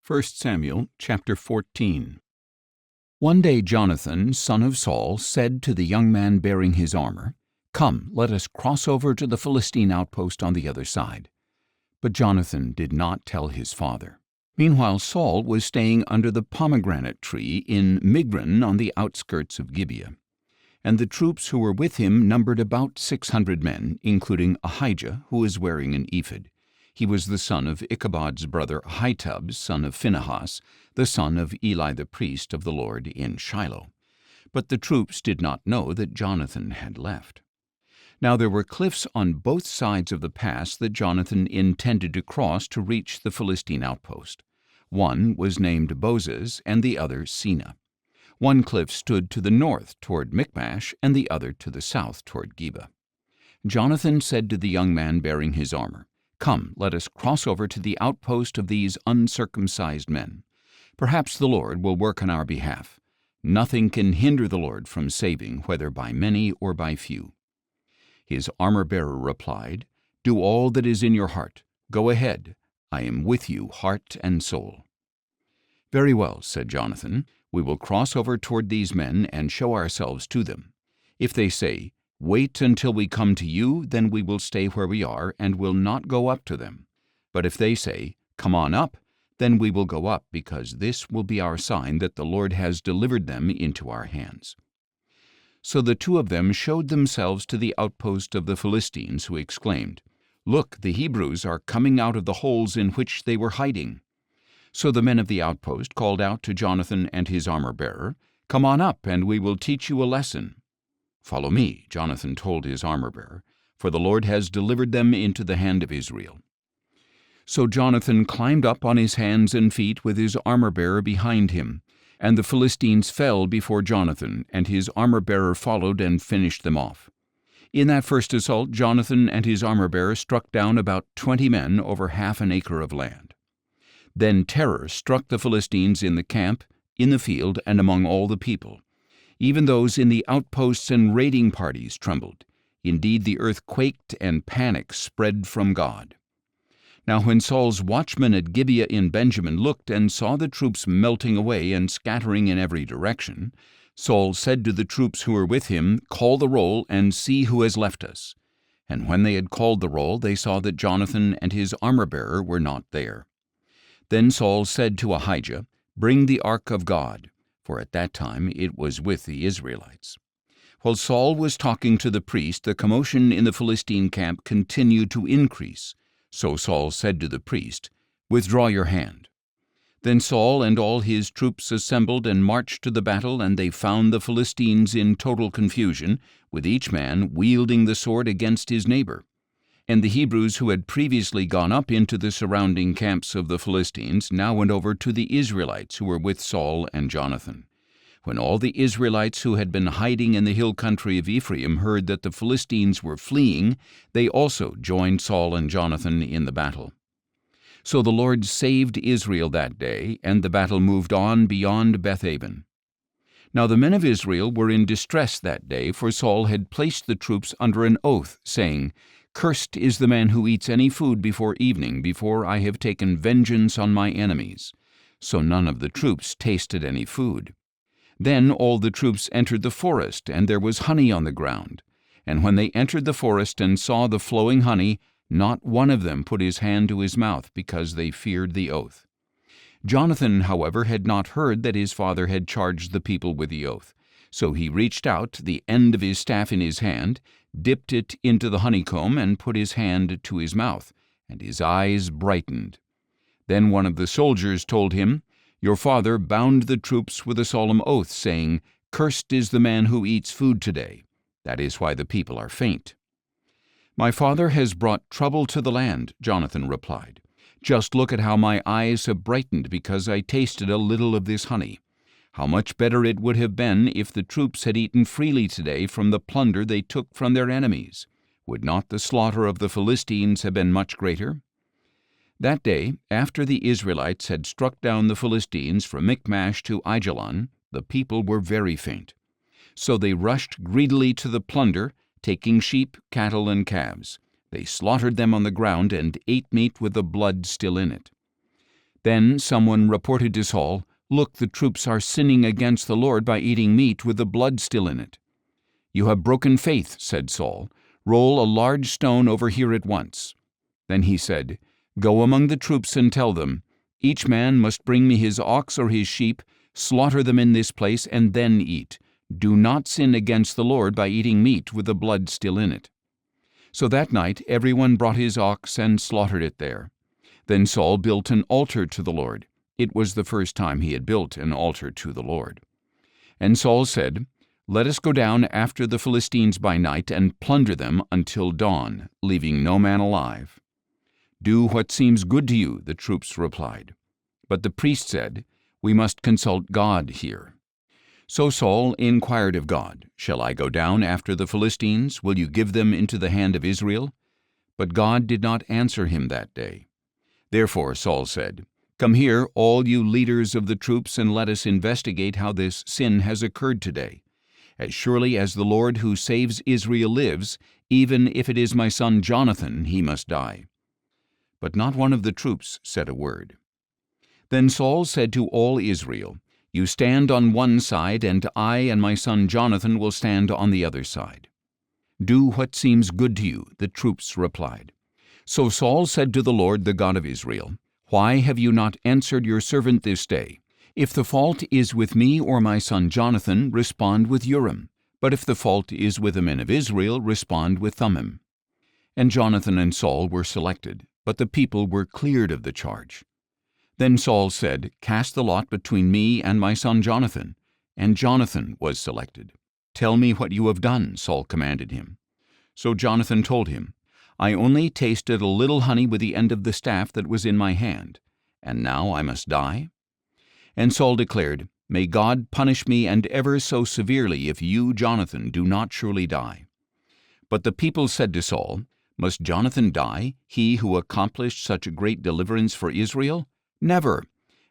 1 Samuel chapter 14. One day Jonathan, son of Saul, said to the young man bearing his armor, "Come, let us cross over to the Philistine outpost on the other side." But Jonathan did not tell his father. Meanwhile Saul was staying under the pomegranate tree in Migron on the outskirts of Gibeah. And the troops who were with him numbered about 600 men, including Ahijah, who was wearing an ephod. He was the son of Ichabod's brother Ahitub, son of Phinehas, the son of Eli the priest of the Lord in Shiloh. But the troops did not know that Jonathan had left. Now there were cliffs on both sides of the pass that Jonathan intended to cross to reach the Philistine outpost. One was named Bozez and the other Sina. One cliff stood to the north toward Michmash and the other to the south toward Geba. Jonathan said to the young man bearing his armor, "Come, let us cross over to the outpost of these uncircumcised men. Perhaps the Lord will work on our behalf. Nothing can hinder the Lord from saving, whether by many or by few." His armor-bearer replied, "Do all that is in your heart. Go ahead. I am with you, heart and soul." "Very well," said Jonathan. "We will cross over toward these men and show ourselves to them. If they say, 'Wait until we come to you,' then we will stay where we are and will not go up to them. But if they say, 'Come on up,' then we will go up, because this will be our sign that the Lord has delivered them into our hands." So the two of them showed themselves to the outpost of the Philistines, who exclaimed, "Look, the Hebrews are coming out of the holes in which they were hiding." So the men of the outpost called out to Jonathan and his armor-bearer, "Come on up, and we will teach you a lesson." "Follow me," Jonathan told his armor-bearer, "for the Lord has delivered them into the hand of Israel." So Jonathan climbed up on his hands and feet with his armor-bearer behind him, and the Philistines fell before Jonathan, and his armor-bearer followed and finished them off. In that first assault, Jonathan and his armor-bearer struck down about 20 men over half an acre of land. Then terror struck the Philistines in the camp, in the field, and among all the people. Even those in the outposts and raiding parties trembled. Indeed, the earth quaked, and panic spread from God. Now when Saul's watchmen at Gibeah in Benjamin looked and saw the troops melting away and scattering in every direction, Saul said to the troops who were with him, "Call the roll and see who has left us." And when they had called the roll, they saw that Jonathan and his armor-bearer were not there. Then Saul said to Ahijah, "Bring the ark of God," for at that time it was with the Israelites. While Saul was talking to the priest, the commotion in the Philistine camp continued to increase. So Saul said to the priest, "Withdraw your hand." Then Saul and all his troops assembled and marched to the battle, and they found the Philistines in total confusion, with each man wielding the sword against his neighbor. And the Hebrews who had previously gone up into the surrounding camps of the Philistines now went over to the Israelites who were with Saul and Jonathan. When all the Israelites who had been hiding in the hill country of Ephraim heard that the Philistines were fleeing, they also joined Saul and Jonathan in the battle. So the Lord saved Israel that day, and the battle moved on beyond Bethaven. Now the men of Israel were in distress that day, for Saul had placed the troops under an oath, saying, "Cursed is the man who eats any food before evening, before I have taken vengeance on my enemies." So none of the troops tasted any food. Then all the troops entered the forest, and there was honey on the ground. And when they entered the forest and saw the flowing honey, not one of them put his hand to his mouth, because they feared the oath. Jonathan, however, had not heard that his father had charged the people with the oath. So he reached out, the end of his staff in his hand, dipped it into the honeycomb, and put his hand to his mouth, and his eyes brightened. Then one of the soldiers told him, "Your father bound the troops with a solemn oath, saying, 'Cursed is the man who eats food today.' That is why the people are faint." "My father has brought trouble to the land," Jonathan replied. "Just look at how my eyes have brightened because I tasted a little of this honey. How much better it would have been if the troops had eaten freely today from the plunder they took from their enemies. Would not the slaughter of the Philistines have been much greater?" That day, after the Israelites had struck down the Philistines from Michmash to Aijalon, the people were very faint. So they rushed greedily to the plunder, taking sheep, cattle, and calves. They slaughtered them on the ground and ate meat with the blood still in it. Then someone reported to Saul, "Look, the troops are sinning against the Lord by eating meat with the blood still in it." "You have broken faith," said Saul. "Roll a large stone over here at once." Then he said, "Go among the troops and tell them, each man must bring me his ox or his sheep, slaughter them in this place, and then eat. Do not sin against the Lord by eating meat with the blood still in it." So that night everyone brought his ox and slaughtered it there. Then Saul built an altar to the Lord. It was the first time he had built an altar to the Lord. And Saul said, "Let us go down after the Philistines by night and plunder them until dawn, leaving no man alive." "Do what seems good to you," the troops replied. But the priest said, "We must consult God here." So Saul inquired of God, "Shall I go down after the Philistines? Will you give them into the hand of Israel?" But God did not answer him that day. Therefore Saul said, "Come here, all you leaders of the troops, and let us investigate how this sin has occurred today. As surely as the Lord who saves Israel lives, even if it is my son Jonathan, he must die." But not one of the troops said a word. Then Saul said to all Israel, "You stand on one side, and I and my son Jonathan will stand on the other side." "Do what seems good to you," the troops replied. So Saul said to the Lord, the God of Israel, "Why have you not answered your servant this day? If the fault is with me or my son Jonathan, respond with Urim. But if the fault is with the men of Israel, respond with Thummim." And Jonathan and Saul were selected, but the people were cleared of the charge. Then Saul said, "Cast the lot between me and my son Jonathan." And Jonathan was selected. "Tell me what you have done," Saul commanded him. So Jonathan told him, "I only tasted a little honey with the end of the staff that was in my hand, and now I must die?" And Saul declared, "May God punish me and ever so severely if you, Jonathan, do not surely die." But the people said to Saul, "Must Jonathan die, he who accomplished such a great deliverance for Israel? Never!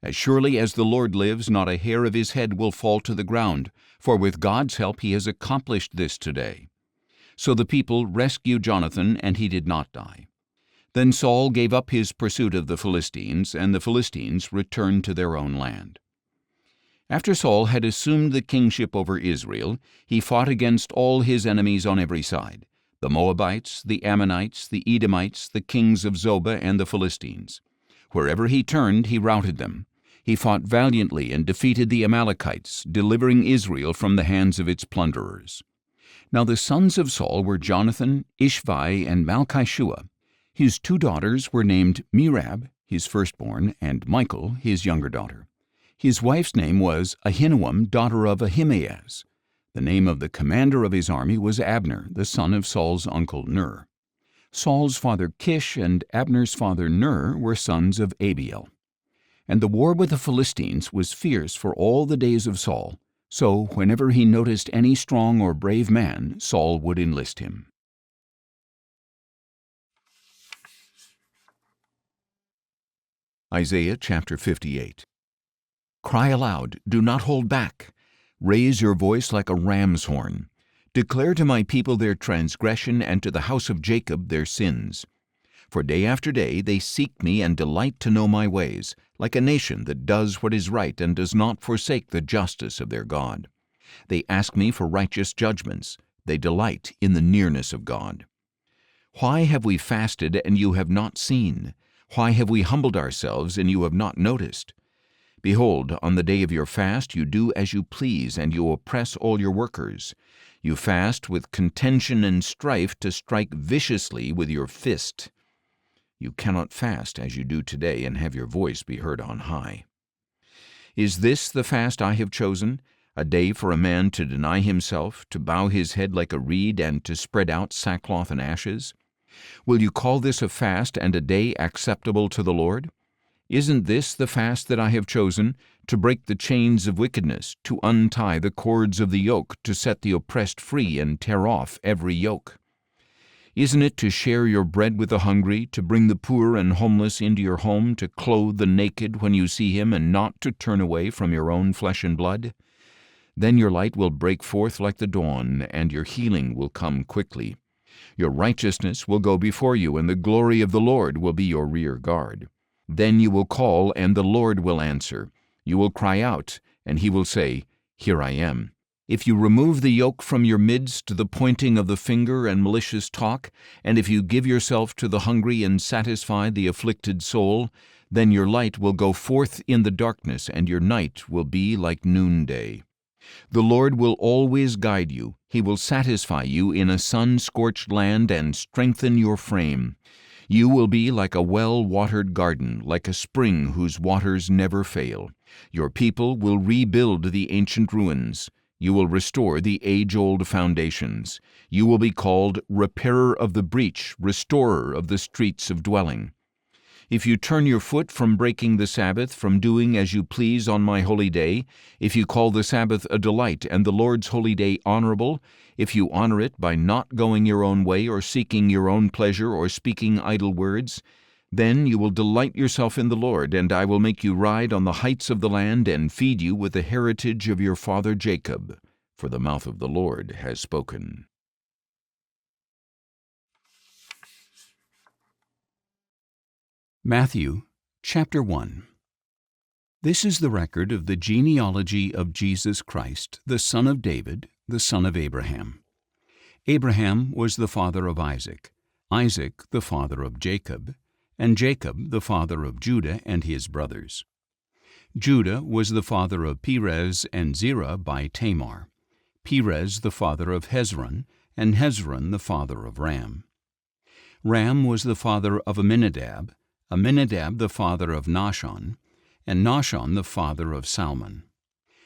As surely as the Lord lives, not a hair of his head will fall to the ground, for with God's help he has accomplished this today." So the people rescued Jonathan, and he did not die. Then Saul gave up his pursuit of the Philistines, and the Philistines returned to their own land. After Saul had assumed the kingship over Israel, he fought against all his enemies on every side: the Moabites, the Ammonites, the Edomites, the kings of Zobah, and the Philistines. Wherever he turned, he routed them. He fought valiantly and defeated the Amalekites, delivering Israel from the hands of its plunderers. Now the sons of Saul were Jonathan, Ishvi, and Malchishua. His two daughters were named Merab, his firstborn, and Michal, his younger daughter. His wife's name was Ahinoam, daughter of Ahimaaz. The name of the commander of his army was Abner, the son of Saul's uncle Ner. Saul's father Kish and Abner's father Ner were sons of Abiel. And the war with the Philistines was fierce for all the days of Saul, so whenever he noticed any strong or brave man, Saul would enlist him. Isaiah chapter 58. Cry aloud, do not hold back. Raise your voice like a ram's horn. Declare to my people their transgression, and to the house of Jacob their sins. For day after day they seek me and delight to know my ways, like a nation that does what is right and does not forsake the justice of their God. They ask me for righteous judgments. They delight in the nearness of God. Why have we fasted and you have not seen? Why have we humbled ourselves and you have not noticed? Behold, on the day of your fast you do as you please, and you oppress all your workers. You fast with contention and strife to strike viciously with your fist. You cannot fast as you do today and have your voice be heard on high. Is this the fast I have chosen, a day for a man to deny himself, to bow his head like a reed, and to spread out sackcloth and ashes? Will you call this a fast and a day acceptable to the Lord? Isn't this the fast that I have chosen, to break the chains of wickedness, to untie the cords of the yoke, to set the oppressed free and tear off every yoke? Isn't it to share your bread with the hungry, to bring the poor and homeless into your home, to clothe the naked when you see him, and not to turn away from your own flesh and blood? Then your light will break forth like the dawn, and your healing will come quickly. Your righteousness will go before you, and the glory of the Lord will be your rear guard. Then you will call, and the Lord will answer. You will cry out, and he will say, Here I am. If you remove the yoke from your midst, the pointing of the finger and malicious talk, and if you give yourself to the hungry and satisfy the afflicted soul, then your light will go forth in the darkness, and your night will be like noonday. The Lord will always guide you. He will satisfy you in a sun-scorched land and strengthen your frame. You will be like a well-watered garden, like a spring whose waters never fail. Your people will rebuild the ancient ruins. You will restore the age-old foundations. You will be called repairer of the breach, restorer of the streets of dwelling. If you turn your foot from breaking the Sabbath, from doing as you please on my holy day, if you call the Sabbath a delight and the Lord's holy day honorable, if you honor it by not going your own way or seeking your own pleasure or speaking idle words, then you will delight yourself in the Lord, and I will make you ride on the heights of the land and feed you with the heritage of your father Jacob, for the mouth of the Lord has spoken. Matthew chapter 1. This is the record of the genealogy of Jesus Christ, the son of David, the son of Abraham. Abraham was the father of Isaac, Isaac the father of Jacob, and Jacob the father of Judah and his brothers. Judah was the father of Perez and Zerah by Tamar, Perez the father of Hezron, and Hezron the father of Ram. Ram was the father of Amminadab, Amminadab the father of Nahshon, and Nahshon the father of Salmon.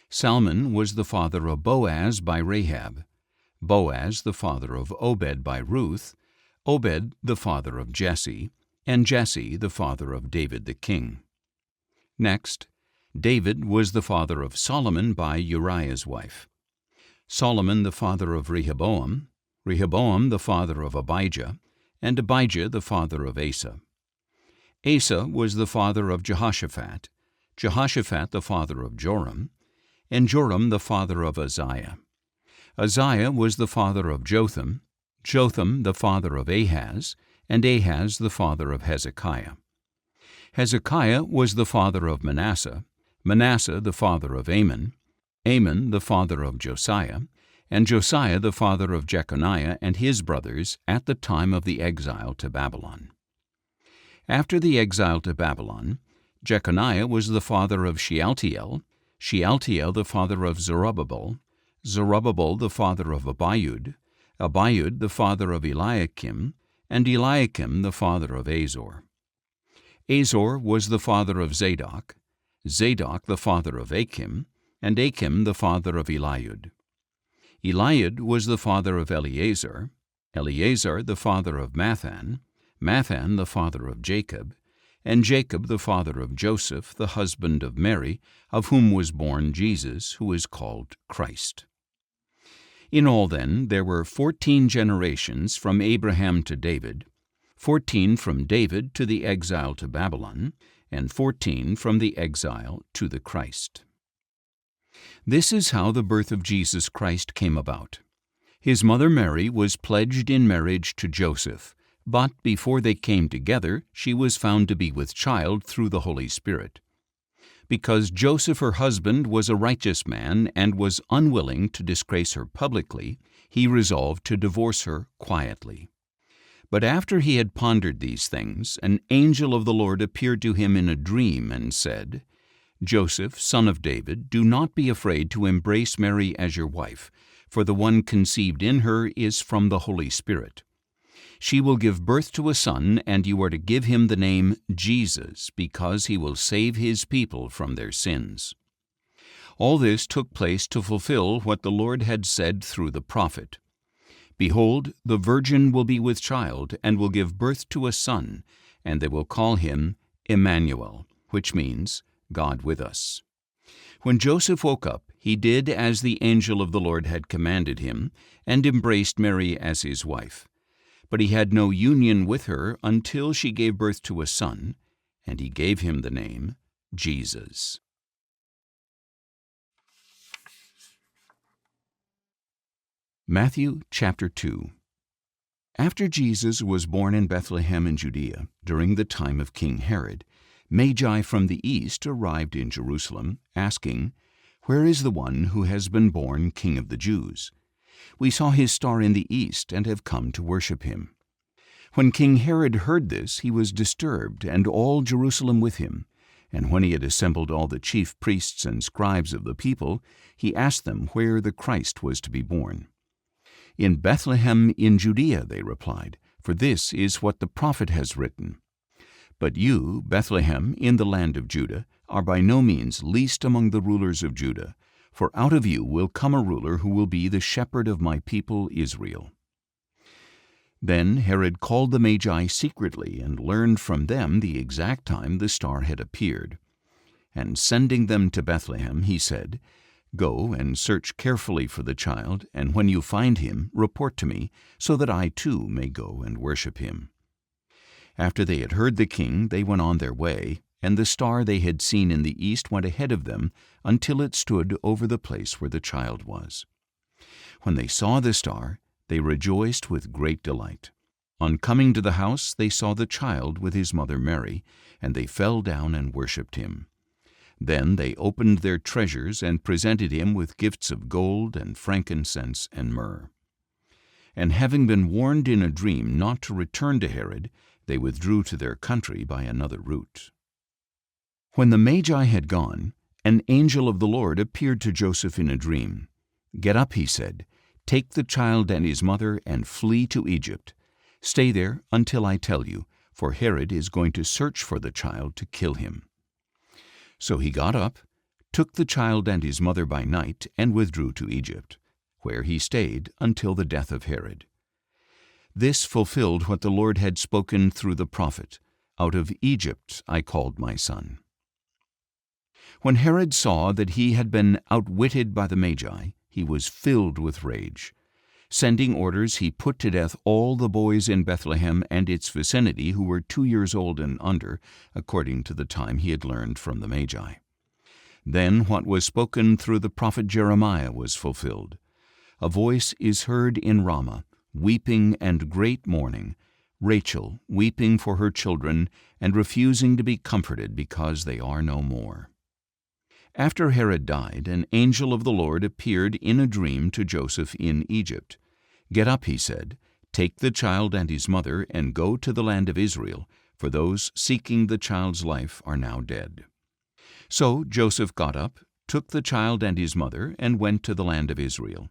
Salmon was the father of Boaz by Rahab, Boaz the father of Obed by Ruth, Obed the father of Jesse, and Jesse the father of David the king. Next, David was the father of Solomon by Uriah's wife, Solomon the father of Rehoboam, Rehoboam the father of Abijah, and Abijah the father of Asa. Asa was the father of Jehoshaphat, Jehoshaphat the father of Joram, and Joram the father of Uzziah. Uzziah was the father of Jotham, Jotham the father of Ahaz, and Ahaz the father of Hezekiah. Hezekiah was the father of Manasseh, Manasseh the father of Amon, Amon the father of Josiah, and Josiah the father of Jeconiah and his brothers at the time of the exile to Babylon. After the exile to Babylon, Jeconiah was the father of Shealtiel, Shealtiel the father of Zerubbabel, Zerubbabel the father of Abiud, Abiud the father of Eliakim, and Eliakim the father of Azor. Azor was the father of Zadok, Zadok the father of Achim, and Achim the father of Eliud. Eliud was the father of Eleazar, Eleazar the father of Mathan, Mathan the father of Jacob, and Jacob the father of Joseph, the husband of Mary, of whom was born Jesus, who is called Christ. In all, then, there were 14 generations from Abraham to David, 14 from David to the exile to Babylon, and 14 from the exile to the Christ. This is how the birth of Jesus Christ came about. His mother Mary was pledged in marriage to Joseph, but before they came together, she was found to be with child through the Holy Spirit. Because Joseph, her husband, was a righteous man and was unwilling to disgrace her publicly, he resolved to divorce her quietly. But after he had pondered these things, an angel of the Lord appeared to him in a dream and said, Joseph, son of David, do not be afraid to embrace Mary as your wife, for the one conceived in her is from the Holy Spirit. She will give birth to a son, and you are to give him the name Jesus, because he will save his people from their sins. All this took place to fulfill what the Lord had said through the prophet. Behold, the virgin will be with child, and will give birth to a son, and they will call him Emmanuel, which means God with us. When Joseph woke up, he did as the angel of the Lord had commanded him, and embraced Mary as his wife. But he had no union with her until she gave birth to a son, and he gave him the name Jesus. Matthew chapter 2. After Jesus was born in Bethlehem in Judea, during the time of King Herod, Magi from the east arrived in Jerusalem, asking, "Where is the one who has been born King of the Jews? We saw his star in the east and have come to worship him." When King Herod heard this, he was disturbed, and all Jerusalem with him. And when he had assembled all the chief priests and scribes of the people, he asked them where the Christ was to be born. "In Bethlehem in Judea," they replied, "for this is what the prophet has written. But you, Bethlehem, in the land of Judah, are by no means least among the rulers of Judah, for out of you will come a ruler who will be the shepherd of my people Israel." Then Herod called the Magi secretly and learned from them the exact time the star had appeared. And sending them to Bethlehem, he said, "Go and search carefully for the child, and when you find him, report to me, so that I too may go and worship him." After they had heard the king, they went on their way, and the star they had seen in the east went ahead of them until it stood over the place where the child was. When they saw the star, they rejoiced with great delight. On coming to the house, they saw the child with his mother Mary, and they fell down and worshipped him. Then they opened their treasures and presented him with gifts of gold and frankincense and myrrh. And having been warned in a dream not to return to Herod, they withdrew to their country by another route. When the Magi had gone, an angel of the Lord appeared to Joseph in a dream. "Get up," he said, "take the child and his mother and flee to Egypt. Stay there until I tell you, for Herod is going to search for the child to kill him." So he got up, took the child and his mother by night, and withdrew to Egypt, where he stayed until the death of Herod. This fulfilled what the Lord had spoken through the prophet, "Out of Egypt I called my son." When Herod saw that he had been outwitted by the Magi, he was filled with rage. Sending orders, he put to death all the boys in Bethlehem and its vicinity who were 2 years old and under, according to the time he had learned from the Magi. Then what was spoken through the prophet Jeremiah was fulfilled. "A voice is heard in Ramah, weeping and great mourning, Rachel weeping for her children and refusing to be comforted because they are no more." After Herod died, an angel of the Lord appeared in a dream to Joseph in Egypt. "Get up," he said, "take the child and his mother and go to the land of Israel, for those seeking the child's life are now dead." So Joseph got up, took the child and his mother, and went to the land of Israel.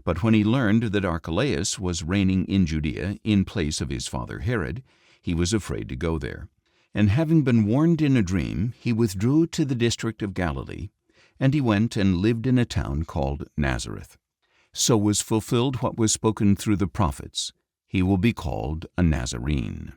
But when he learned that Archelaus was reigning in Judea in place of his father Herod, he was afraid to go there. And having been warned in a dream, he withdrew to the district of Galilee, and he went and lived in a town called Nazareth. So was fulfilled what was spoken through the prophets, "He will be called a Nazarene."